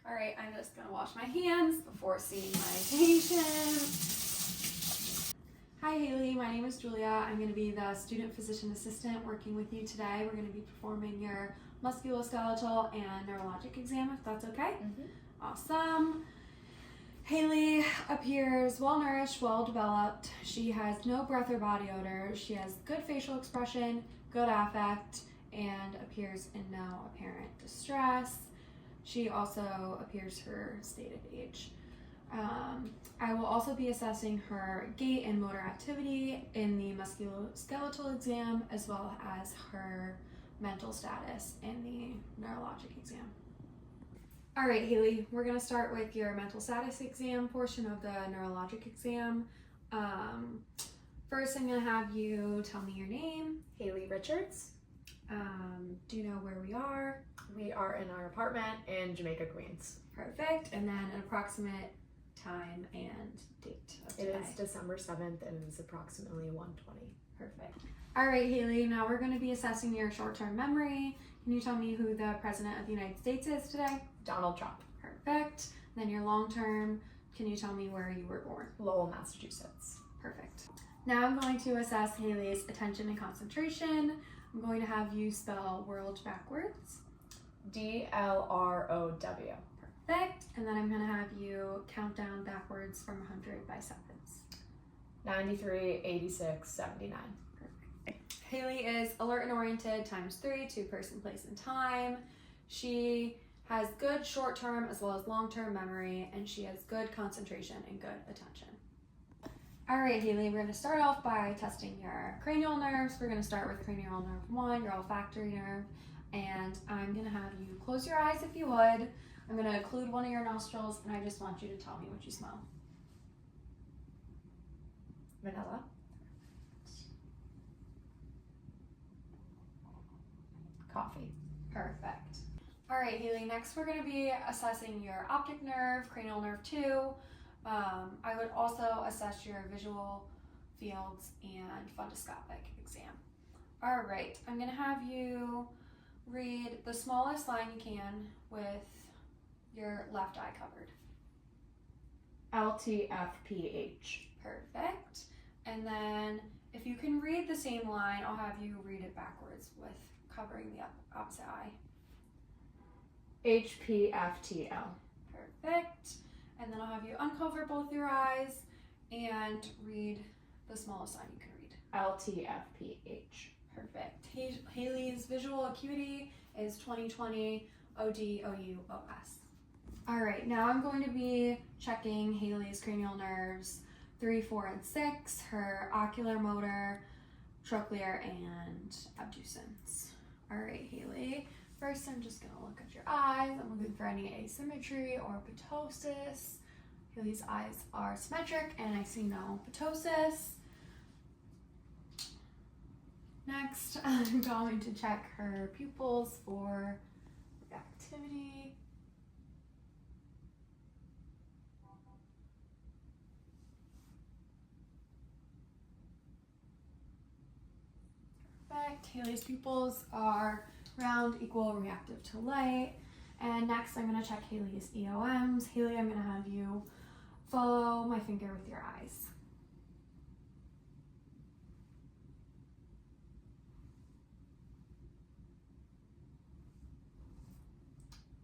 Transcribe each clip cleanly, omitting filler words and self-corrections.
All right, I'm just gonna wash my hands before seeing my patient. Hi Haley, my name is Julia. I'm gonna be the student physician assistant working with you today. We're gonna be performing your musculoskeletal and neurologic exam, if that's okay. Awesome. Haley appears well-nourished, well-developed. She has no breath or body odor. She has good facial expression, good affect, and appears in no apparent distress. She also appears her stated age. I will also be assessing her gait and motor activity in the musculoskeletal exam, as well as her mental status in the neurologic exam. All right, Haley, we're gonna start with your mental status exam portion of the neurologic exam. First, I'm gonna have you tell me your name. Haley Richards. Do you know where we are? We are in our apartment in Jamaica, Queens. Perfect. And then an approximate time and date of today. It is December 7th and it is approximately 1:20. Perfect. All right, Haley, now we're going to be assessing your short-term memory. Can you tell me who the President of the United States is today? Donald Trump. Perfect. Then your long-term, can you tell me where you were born? Lowell, Massachusetts. Perfect. Now I'm going to assess Haley's attention and concentration. I'm going to have you spell world backwards. DLROW. Perfect. And then I'm going to have you count down backwards from 100 by sevens. 93, 86, 79. Perfect. Haley is alert and oriented ×3 to person, place, and time. She has good short-term as well as long-term memory, and she has good concentration and good attention. All right, Haley, we're going to start off by testing your cranial nerves. We're going to start with cranial nerve 1, your olfactory nerve, and I'm going to have you close your eyes if you would. I'm going to occlude one of your nostrils, and I just want you to tell me what you smell. Vanilla. Coffee. Perfect. All right, Haley, next we're going to be assessing your optic nerve, cranial nerve 2. I would also assess your visual fields and fundoscopic exam. All right, I'm going to have you read the smallest line you can with your left eye covered. LTFPH. Perfect. And then if you can read the same line, I'll have you read it backwards with covering the opposite eye. HPFTL. Perfect. And then I'll have you uncover both your eyes and read the smallest line you can read. LTFPH. Perfect. Haley's visual acuity is 20/20 OD/OU/OS. All right, now I'm going to be checking Haley's cranial nerves 3, 4, and 6, her ocular, motor, trochlear, and abducens. All right, Haley. First, I'm just gonna look at your eyes. I'm looking for any asymmetry or ptosis. Haley's eyes are symmetric and I see no ptosis. Next, I'm going to check her pupils for activity. Perfect. Haley's pupils are round, equal, reactive to light. And next I'm going to check Haley's EOMs. Haley, I'm going to have you follow my finger with your eyes.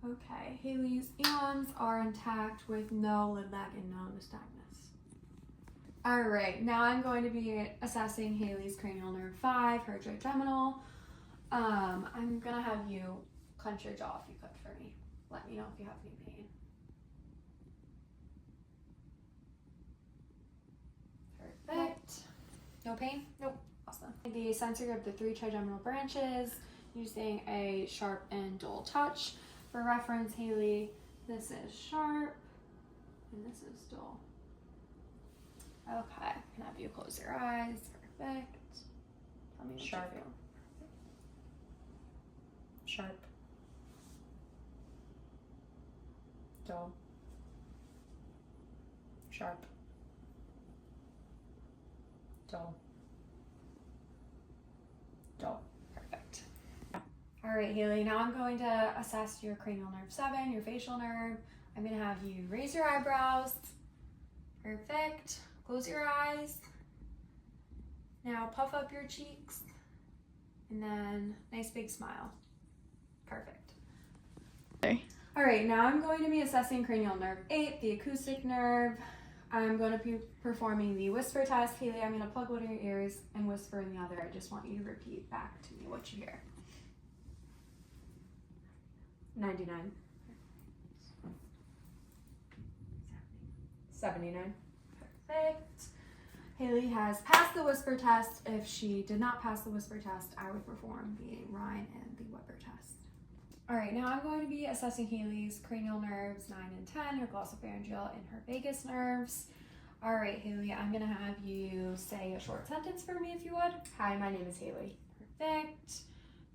Okay, Haley's EOMs are intact with no lid lag and no nystagmus. All right, now I'm going to be assessing Haley's cranial nerve 5, her trigeminal. I'm gonna have you clench your jaw if you could for me. Let me know if you have any pain. Perfect. No pain? Nope. Awesome. The sensory of the 3 trigeminal branches using a sharp and dull touch. For reference, Haley, this is sharp and this is dull. Okay, can I have you close your eyes? Perfect. Tell me what Sharp. you feel. Sharp. Dull. Sharp. Dull. Dull. Perfect. All right, Haley, now I'm going to assess your cranial nerve 7, your facial nerve. I'm going to have you raise your eyebrows. Perfect. Close your eyes. Now puff up your cheeks. And then nice big smile. Perfect. Okay. All right, now I'm going to be assessing cranial nerve 8, the acoustic nerve. I'm going to be performing the whisper test. Haley, I'm going to plug one of your ears and whisper in the other. I just want you to repeat back to me what you hear. 99. 79. Perfect. Haley has passed the whisper test. If she did not pass the whisper test, I would perform the Rhine and the Weber test. All right, now I'm going to be assessing Haley's cranial nerves 9 and 10, her glossopharyngeal and her vagus nerves. All right, Haley, I'm gonna have you say a short sentence for me if you would. Hi, my name is Haley. Perfect.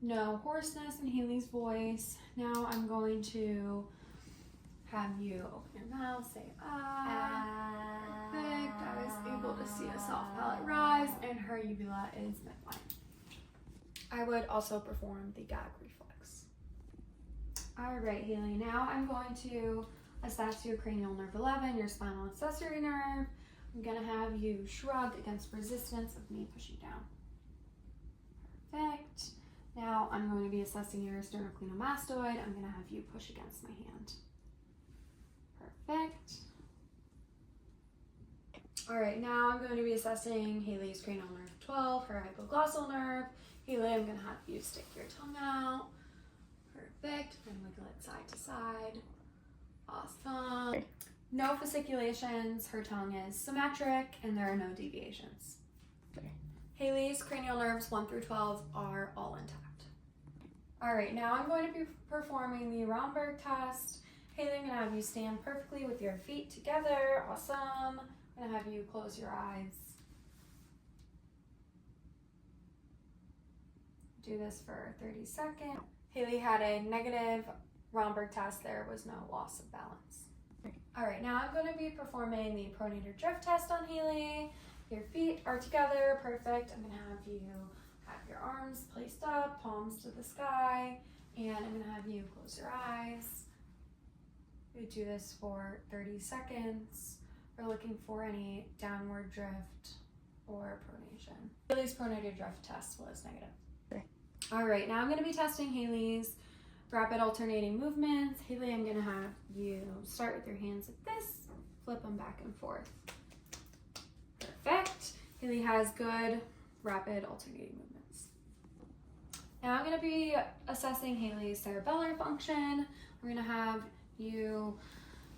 No hoarseness in Haley's voice. Now I'm going to have you open your mouth, say ah. Perfect. I was able to see a soft palate rise, and her uvula is midline. I would also perform the gag reflex. All right, Haley. Now I'm going to assess your cranial nerve 11, your spinal accessory nerve. I'm gonna have you shrug against resistance of me pushing down. Perfect. Now I'm going to be assessing your sternocleidomastoid. I'm gonna have you push against my hand. Perfect. All right, now I'm going to be assessing Haley's cranial nerve 12, her hypoglossal nerve. Haley, I'm gonna have you stick your tongue out. Perfect, and wiggle it side to side. Awesome. No fasciculations, her tongue is symmetric, and there are no deviations. Haley's cranial nerves 1 through 12 are all intact. All right, now I'm going to be performing the Romberg test. Haley, I'm gonna have you stand perfectly with your feet together. Awesome. I'm gonna have you close your eyes. Do this for 30 seconds. Haley had a negative Romberg test. There was no loss of balance. All right, now I'm going to be performing the pronator drift test on Haley. Your feet are together, perfect. I'm gonna have you have your arms placed up, palms to the sky, and I'm gonna have you close your eyes. We do this for 30 seconds. We're looking for any downward drift or pronation. Haley's pronator drift test was negative. Okay. All right, now I'm gonna be testing Haley's rapid alternating movements. Haley, I'm gonna have you start with your hands like this, flip them back and forth. Perfect. Haley has good rapid alternating movements. Now I'm gonna be assessing Haley's cerebellar function. We're gonna have you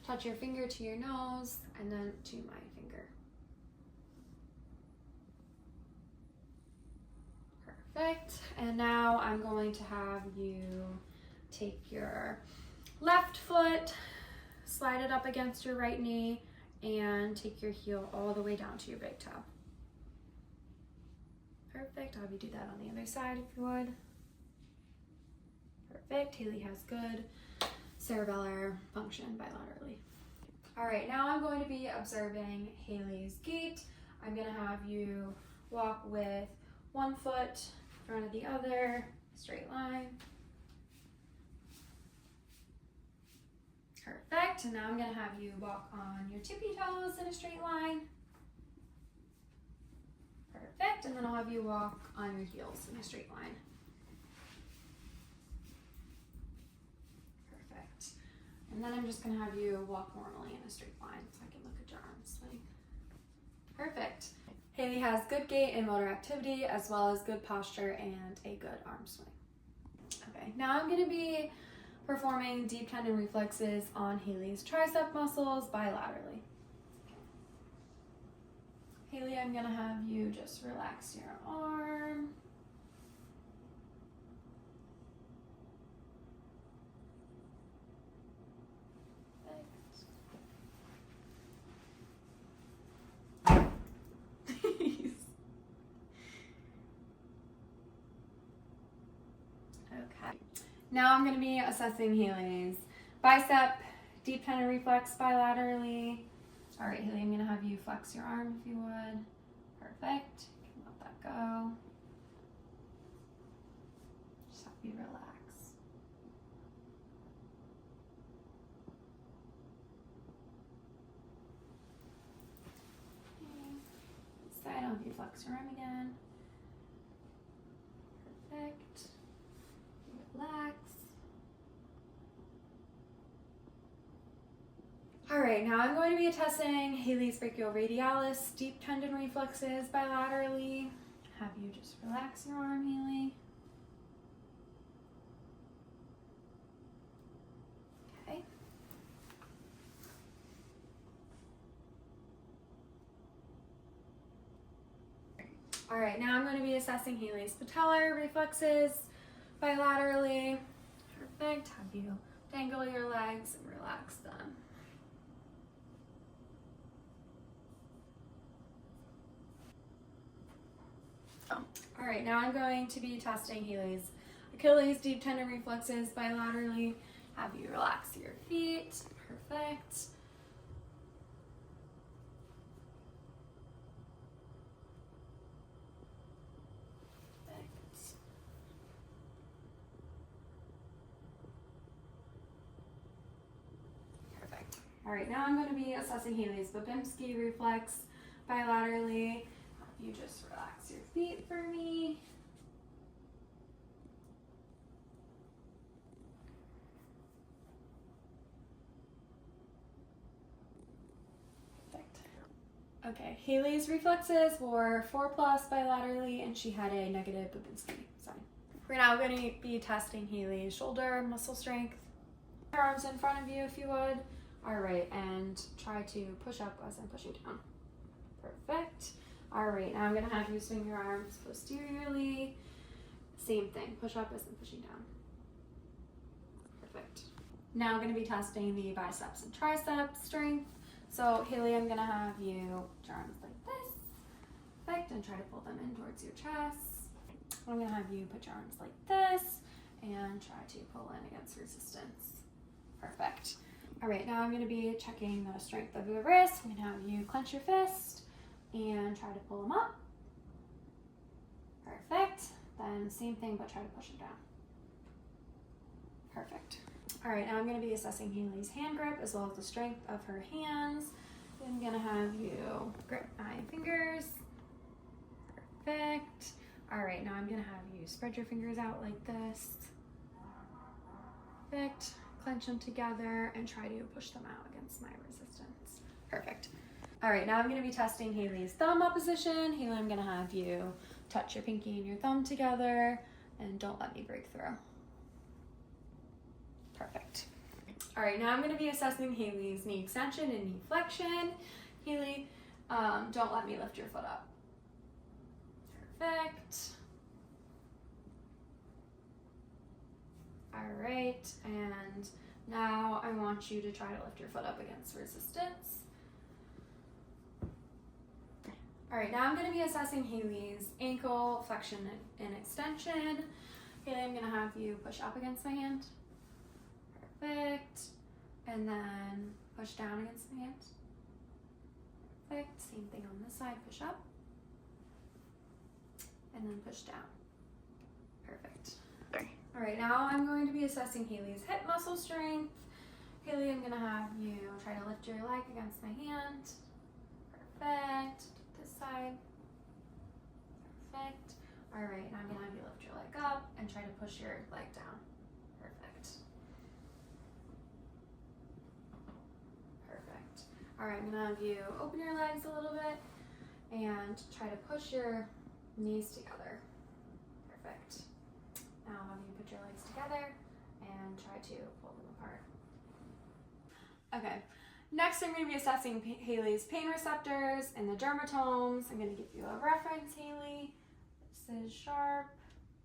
touch your finger to your nose and then to my finger. Perfect. And now I'm going to have you take your left foot, slide it up against your right knee, and take your heel all the way down to your big toe. Perfect. I'll have you do that on the other side if you would. Perfect. Haley has good cerebellar function bilaterally. All right, now I'm going to be observing Haley's gait. I'm gonna have you walk with one foot in front of the other, straight line. Perfect, and now I'm gonna have you walk on your tippy toes in a straight line. Perfect, and then I'll have you walk on your heels in a straight line. Perfect. And then I'm just gonna have you walk normally in a straight line so I can look at your arm swing. Perfect. Haley has good gait and motor activity as well as good posture and a good arm swing. Okay, now I'm gonna be performing deep tendon reflexes on Haley's tricep muscles bilaterally. Haley, I'm gonna have you just relax your arm. Perfect. Okay. Now I'm going to be assessing Haley's bicep deep tendon reflex bilaterally. All right, Haley, I'm going to have you flex your arm if you would. Perfect. You can let that go. Just have you relax. reflex your arm again. Perfect. Relax. All right, now I'm going to be testing Haley's brachioradialis deep tendon reflexes bilaterally. Have you just relax your arm, Haley. Okay. All right, now I'm going to be assessing Haley's patellar reflexes bilaterally. Perfect. Have you dangle your legs and relax them. All right, now I'm going to be testing Haley's Achilles deep tendon reflexes bilaterally. Have you relax your feet. Perfect. Perfect. Perfect. All right, now I'm going to be assessing Haley's Babinski reflex bilaterally. You just relax your feet for me. Perfect. Okay, Haley's reflexes were 4+ bilaterally, and she had a negative Babinski sign. We're now going to be testing Haley's shoulder muscle strength. Her arms in front of you if you would. All right, and try to push up as I'm pushing down. Perfect. All right, now I'm gonna have you swing your arms posteriorly. Same thing, push up as I'm pushing down. Perfect. Now I'm gonna be testing the biceps and triceps strength. So Haley, I'm gonna have you put your arms like this. Perfect, and try to pull them in towards your chest. I'm gonna have you put your arms like this and try to pull in against resistance. Perfect. All right, now I'm gonna be checking the strength of the wrist. I'm gonna have you clench your fist and try to pull them up. Perfect. Then same thing, but try to push them down. Perfect. All right, now I'm going to be assessing Haley's hand grip as well as the strength of her hands. I'm going to have you grip my fingers. Perfect. All right, now I'm going to have you spread your fingers out like this. Perfect. Clench them together and try to push them out against my resistance. Perfect. All right, now I'm gonna be testing Haley's thumb opposition. Haley, I'm gonna have you touch your pinky and your thumb together and don't let me break through. Perfect. All right, now I'm gonna be assessing Haley's knee extension and knee flexion. Haley, don't let me lift your foot up. Perfect. All right, and now I want you to try to lift your foot up against resistance. All right, now I'm gonna be assessing Haley's ankle flexion and extension. Haley, I'm gonna have you push up against my hand. Perfect. And then push down against my hand. Perfect. Same thing on this side, push up. And then push down. Perfect. All right, now I'm going to be assessing Haley's hip muscle strength. Haley, I'm gonna have you try to lift your leg against my hand. Perfect. This side. Perfect. All right, now I'm gonna have you lift your leg up and try to push your leg down. Perfect. Perfect. All right, I'm gonna have you open your legs a little bit and try to push your knees together. Perfect. Now I'll have you put your legs together and try to pull them apart. Okay. Next, I'm going to be assessing Haley's pain receptors and the dermatomes. I'm going to give you a reference, Haley. This is sharp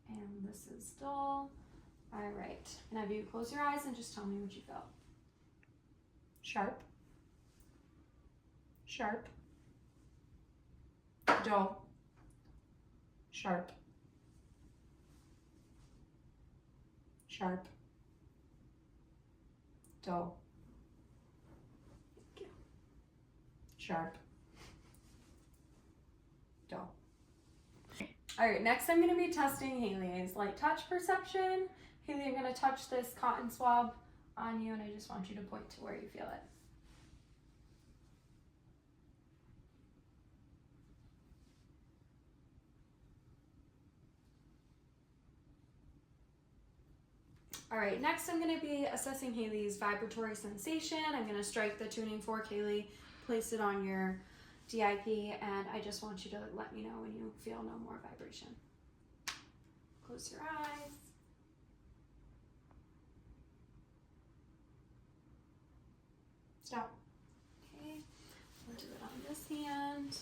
and this is dull. All right. And have you close your eyes and just tell me what you felt. Sharp. Sharp. Dull. Sharp. Sharp. Dull. Sharp. Dull. All right, next I'm going to be testing Haley's light touch perception. Haley, I'm going to touch this cotton swab on you and I just want you to point to where you feel it. All right, next I'm going to be assessing Haley's vibratory sensation. I'm going to strike the tuning fork, Haley, place it on your DIP, and I just want you to let me know when you feel no more vibration. Close your eyes. Stop. Okay, we'll do it on this hand.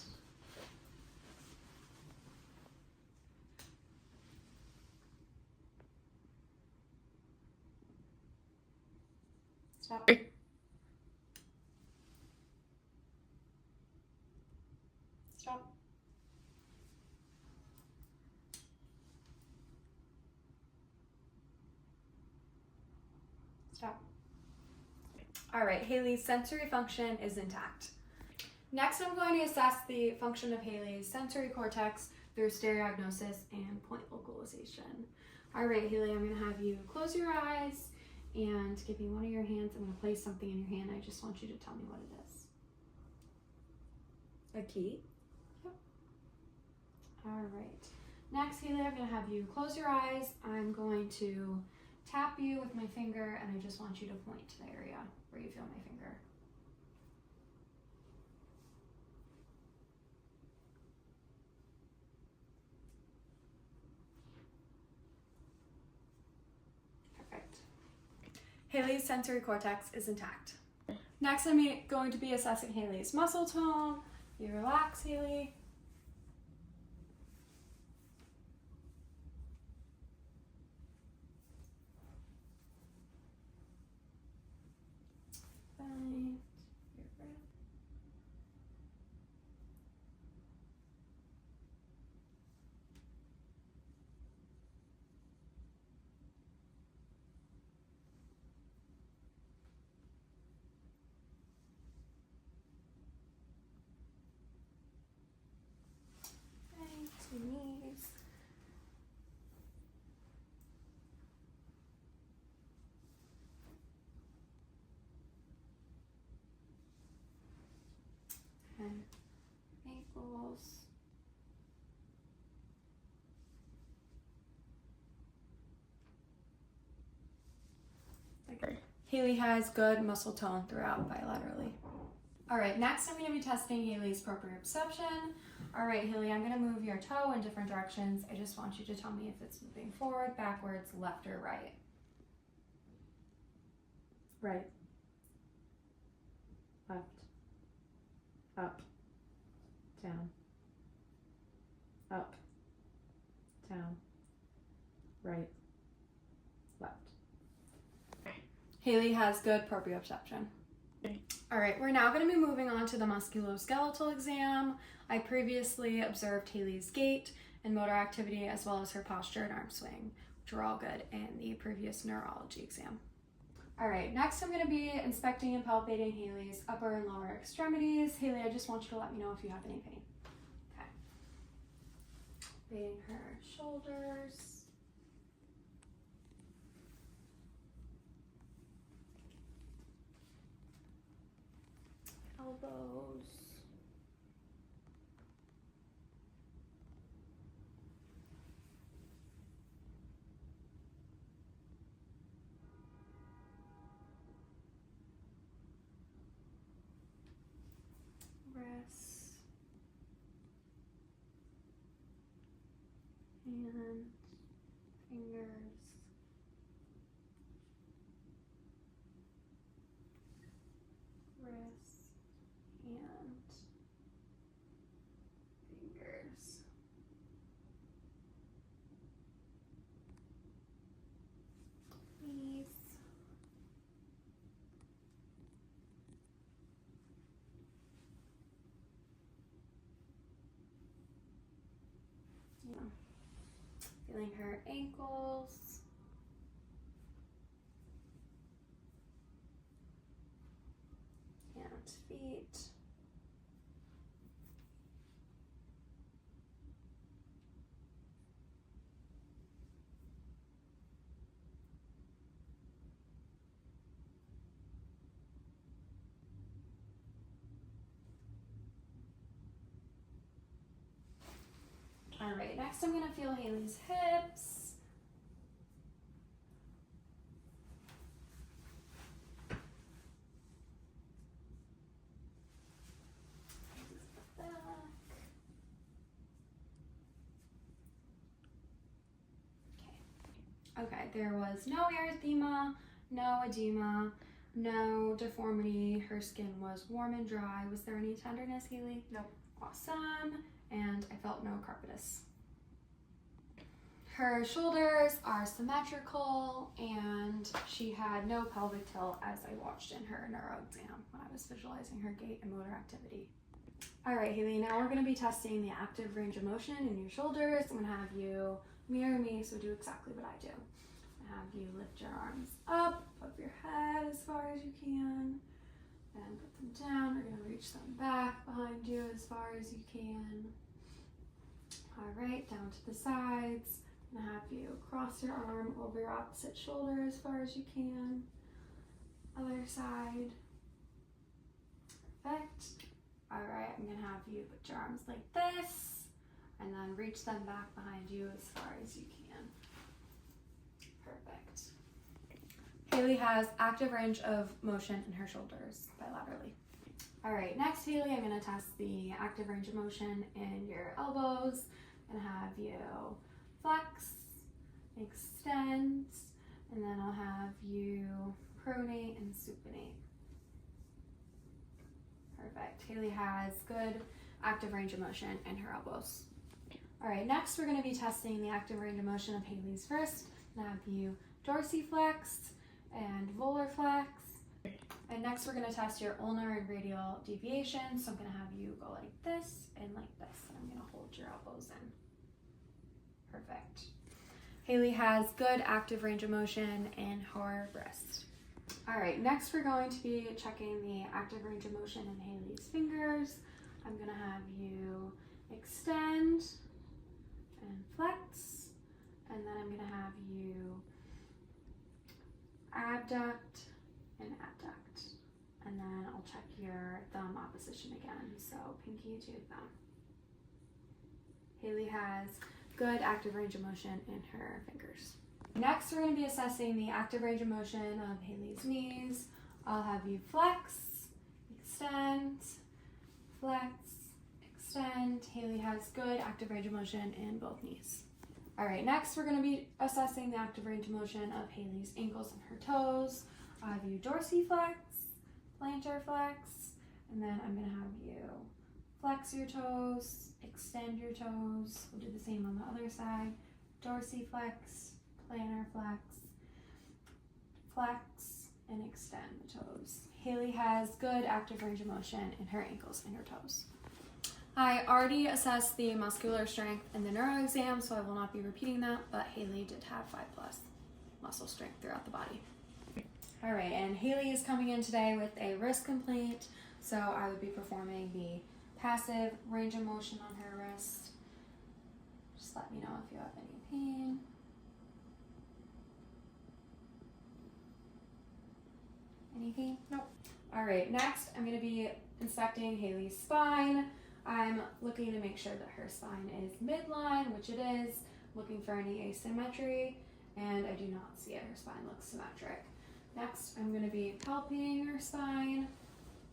Stop. Stop. Stop. All right, Haley's sensory function is intact. Next, I'm going to assess the function of Haley's sensory cortex through stereognosis and point localization. All right, Haley, I'm going to have you close your eyes and give me one of your hands. I'm going to place something in your hand. I just want you to tell me what it is. A key. Yep. All right. Next, Haley, I'm going to have you close your eyes. I'm going to tap you with my finger, and I just want you to point to the area where you feel my finger. Perfect. Haley's sensory cortex is intact. Next, I'm going to be assessing Haley's muscle tone. You relax, Haley. Find your breath. Bend to knees. And ankles. Haley has good muscle tone throughout bilaterally. All right, next I'm going to be testing Haley's proprioception. All right, Haley, I'm going to move your toe in different directions. I just want you to tell me if it's moving forward, backwards, left, or right. Right. Left. Up. Down. Up. Down. Right. Left. Haley has good proprioception. All right, we're now going to be moving on to the musculoskeletal exam. I previously observed Haley's gait and motor activity as well as her posture and arm swing, which were all good in the previous neurology exam. All right, next I'm going to be inspecting and palpating Haley's upper and lower extremities. Haley, I just want you to let me know if you have any pain. Okay. Palpating her shoulders. Elbows. Wrists. And fingers. Wrists. And fingers. Knees. Yeah. Feeling her ankles. And feet. All right, next I'm gonna feel Haley's hips. Okay, there was no erythema, no edema, no deformity. Her skin was warm and dry. Was there any tenderness, Haley? Nope. Awesome. And I felt no carpetus. Her shoulders are symmetrical, and she had no pelvic tilt as I watched in her neuro exam when I was visualizing her gait and motor activity. All right, Haley, now we're going to be testing the active range of motion in your shoulders. I'm going to have you mirror me, so do exactly what I do. I have you lift your arms up above your head as far as you can, and put them down. We're going to reach them back behind you as far as you can. All right, down to the sides. I'm going to have you cross your arm over your opposite shoulder as far as you can. Other side. Perfect. All right, I'm going to have you put your arms like this and then reach them back behind you as far as you can. Perfect. Haley has active range of motion in her shoulders bilaterally. All right, next, Haley, I'm going to test the active range of motion in your elbows and have you flex, extend, and then I'll have you pronate and supinate. Perfect. Haley has good active range of motion in her elbows. All right, next we're going to be testing the active range of motion of Haley's wrist. And have you dorsiflex and volar flex. And next we're going to test your ulnar and radial deviation. So I'm going to have you go like this and like this. And I'm going to hold your elbows in. Perfect. Haley has good active range of motion in her wrist. All right, next we're going to be checking the active range of motion in Haley's fingers. I'm gonna have you extend and flex, and then I'm gonna have you abduct and adduct. And then I'll check your thumb opposition again, so pinky to thumb. Haley has good active range of motion in her fingers. Next, we're going to be assessing the active range of motion of Haley's knees. I'll have you flex, extend, flex, extend. Haley has good active range of motion in both knees. All right, next we're going to be assessing the active range of motion of Haley's ankles and her toes. I'll have you dorsiflex, plantar flex, and then I'm going to have you flex your toes, extend your toes. We'll do the same on the other side. Dorsiflex, plantar flex, flex, and extend the toes. Haley has good active range of motion in her ankles and her toes. I already assessed the muscular strength in the neuro exam, so I will not be repeating that, but Haley did have 5+ muscle strength throughout the body. All right, and Haley is coming in today with a wrist complaint, so I would be performing the passive range of motion on her wrist. Just let me know if you have any pain. Any pain? Nope. All right, next I'm going to be inspecting Haley's spine. I'm looking to make sure that her spine is midline, which it is, looking for any asymmetry, and I do not see it. Her spine looks symmetric. Next, I'm going to be palpating her spine,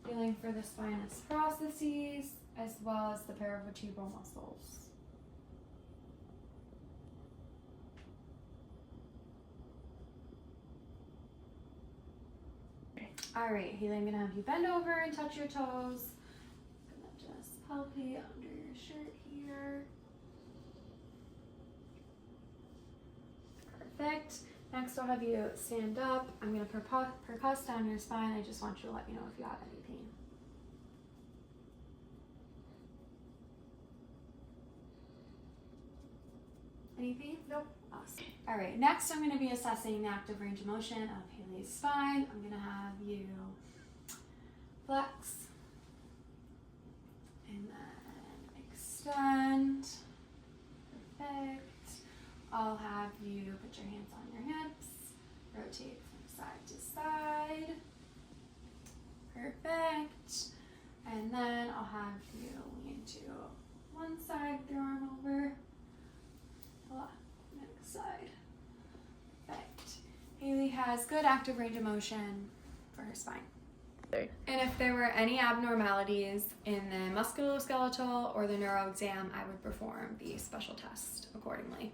feeling for the spinous processes, as well as the paravertebral muscles. All right, Haley, I'm going to have you bend over and touch your toes. I'm going to just palpate under your shirt here. Perfect. Next, I'll have you stand up. I'm going to percuss down your spine. I just want you to let me know if you have any pain. Any pain? Nope. Awesome. All right, next I'm going to be assessing the active range of motion of Haley's spine. I'm going to have you flex and then extend. Perfect. I'll have you put your hands on your hips, rotate from side to side. Perfect. And then I'll have you lean to one side with your arm over. Next side. Perfect. Haley has good active range of motion for her spine. And if there were any abnormalities in the musculoskeletal or the neuro exam, I would perform the special test accordingly.